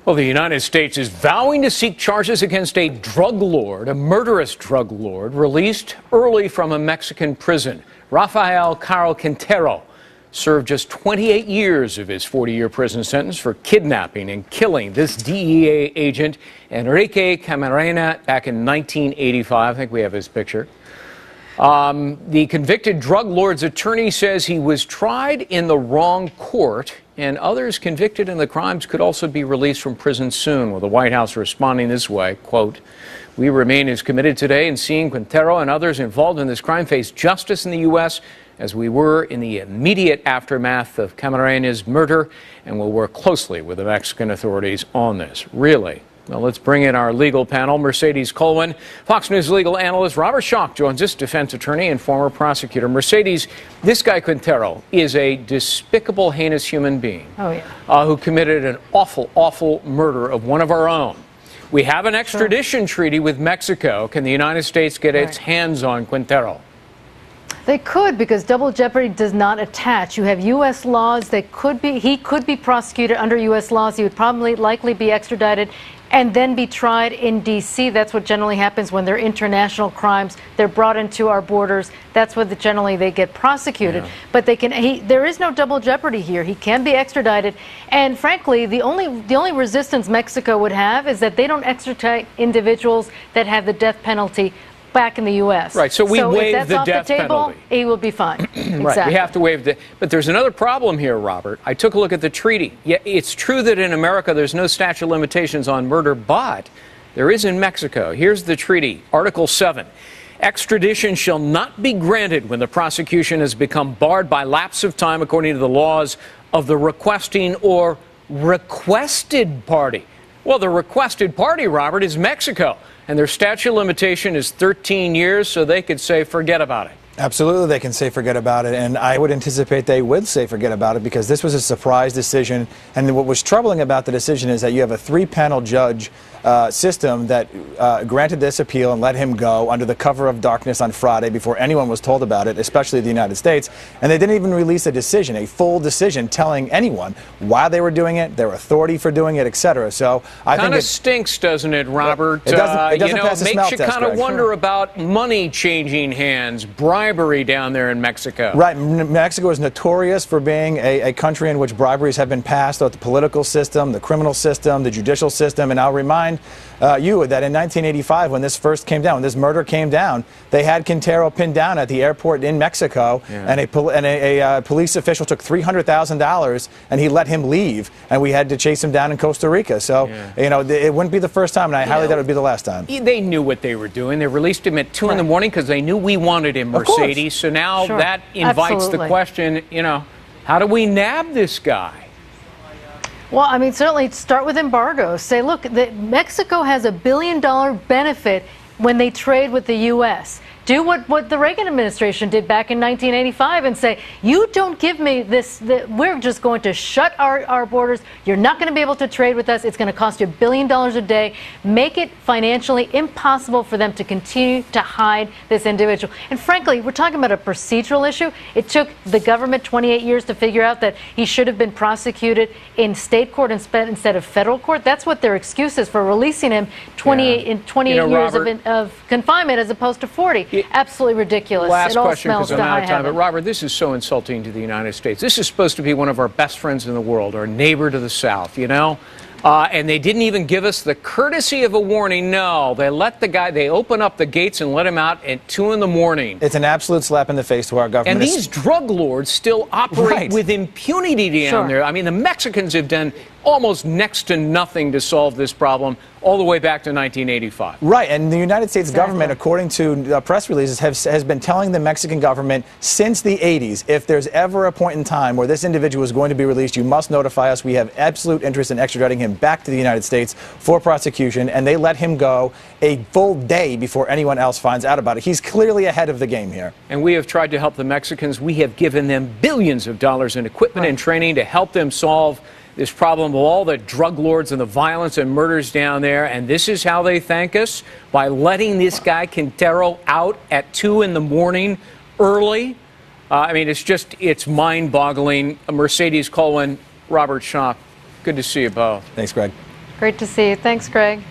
Well, the United States is vowing to seek charges against a drug lord, a murderous drug lord, released early from a Mexican prison. Rafael Caro Quintero served just 28 years of his 40-year prison sentence for kidnapping and killing this DEA agent, Enrique Camarena, back in 1985. I think we have his picture. The convicted drug lord's attorney says he was tried in the wrong court, and others convicted in the crimes could also be released from prison soon, with the White House responding this way, quote, "We remain as committed today in seeing Quintero and others involved in this crime face justice in the U.S. as we were in the immediate aftermath of Camarena's murder, and will work closely with the Mexican authorities on this." Really? Well, let's bring in our legal panel. Mercedes Colwin, Fox News legal analyst. Robert Schalk joins us, defense attorney and former prosecutor. Mercedes, this guy Quintero is a despicable, heinous human being who committed an awful, awful murder of one of our own. We have an extradition treaty with Mexico. Can the United States get its hands on Quintero? They could, because double jeopardy does not attach. You have U.S. laws that he could be prosecuted under U.S. laws. He would probably likely be extradited and then be tried in D.C. That's what generally happens when they're international crimes. They're brought into our borders. That's what generally they get prosecuted. Yeah. But there is no double jeopardy here. He can be extradited. And frankly, the only resistance Mexico would have is that they don't extradite individuals that have the death penalty back in the U.S. Right, so we waive the death penalty. He will be fine. Exactly. Right, we have to waive the... But there's another problem here, Robert. I took a look at the treaty. Yeah, it's true that in America there's no statute of limitations on murder, but there is in Mexico. Here's the treaty, Article 7. Extradition shall not be granted when the prosecution has become barred by lapse of time according to the laws of the requesting or requested party. Well, the requested party, Robert, is Mexico, and their statute of limitation is 13 years, so they could say forget about it. Absolutely, they can say forget about it, and I would anticipate they would say forget about it because this was a surprise decision. And what was troubling about the decision is that you have a three-panel judge system that granted this appeal and let him go under the cover of darkness on Friday before anyone was told about it, especially the United States. And they didn't even release a decision, a full decision telling anyone why they were doing it, their authority for doing it, etc. So I think it stinks, doesn't it, Robert? It doesn't pass the smell test, makes you kind of wonder about money changing hands, bribery down there in Mexico. Right. Mexico is notorious for being a country in which briberies have been passed throughout the political system, the criminal system, the judicial system. And I'll remind you that in 1985, when this first came down, when this murder came down, they had Quintero pinned down at the airport in Mexico, and a police official took $300,000 and he let him leave, and we had to chase him down in Costa Rica. So, you know, it wouldn't be the first time, and I highly doubt it would be the last time. They knew what they were doing. They released him at 2 in the morning because they knew we wanted him, Mercedes. So now that invites the question, you know, how do we nab this guy? Well, I mean, certainly start with embargoes. Say, look, Mexico has $1 billion benefit when they trade with the U.S. Do what the Reagan administration did back in 1985 and say, you don't give me this, we're just going to shut our borders. You're not going to be able to trade with us. It's going to cost you $1 billion a day. Make it financially impossible for them to continue to hide this individual. And frankly, we're talking about a procedural issue. It took the government 28 years to figure out that he should have been prosecuted in state court instead of federal court. That's what their excuse is for releasing him 28 years Robert, of confinement as opposed to 40. Absolutely ridiculous. Last question, because I'm out of time. But Robert, this is so insulting to the United States. This is supposed to be one of our best friends in the world, our neighbor to the south, you know? And they didn't even give us the courtesy of a warning. No, they let the guy, they open up the gates and let him out at 2 in the morning. It's an absolute slap in the face to our government. And these drug lords still operate with impunity down there. I mean, the Mexicans have done almost next to nothing to solve this problem all the way back to 1985. Right, and the United States government, according to press releases, has been telling the Mexican government since the 80s, if there's ever a point in time where this individual is going to be released, you must notify us. We have absolute interest in extraditing him back to the United States for prosecution, and they let him go a full day before anyone else finds out about it. He's clearly ahead of the game here. And we have tried to help the Mexicans. We have given them billions of dollars in equipment and training to help them solve this problem of all the drug lords and the violence and murders down there. And this is how they thank us, by letting this guy Quintero out at 2 in the morning early. I mean, it's mind-boggling. Mercedes Colwin, Robert Schalk, good to see you both. Thanks, Greg. Great to see you. Thanks, Greg.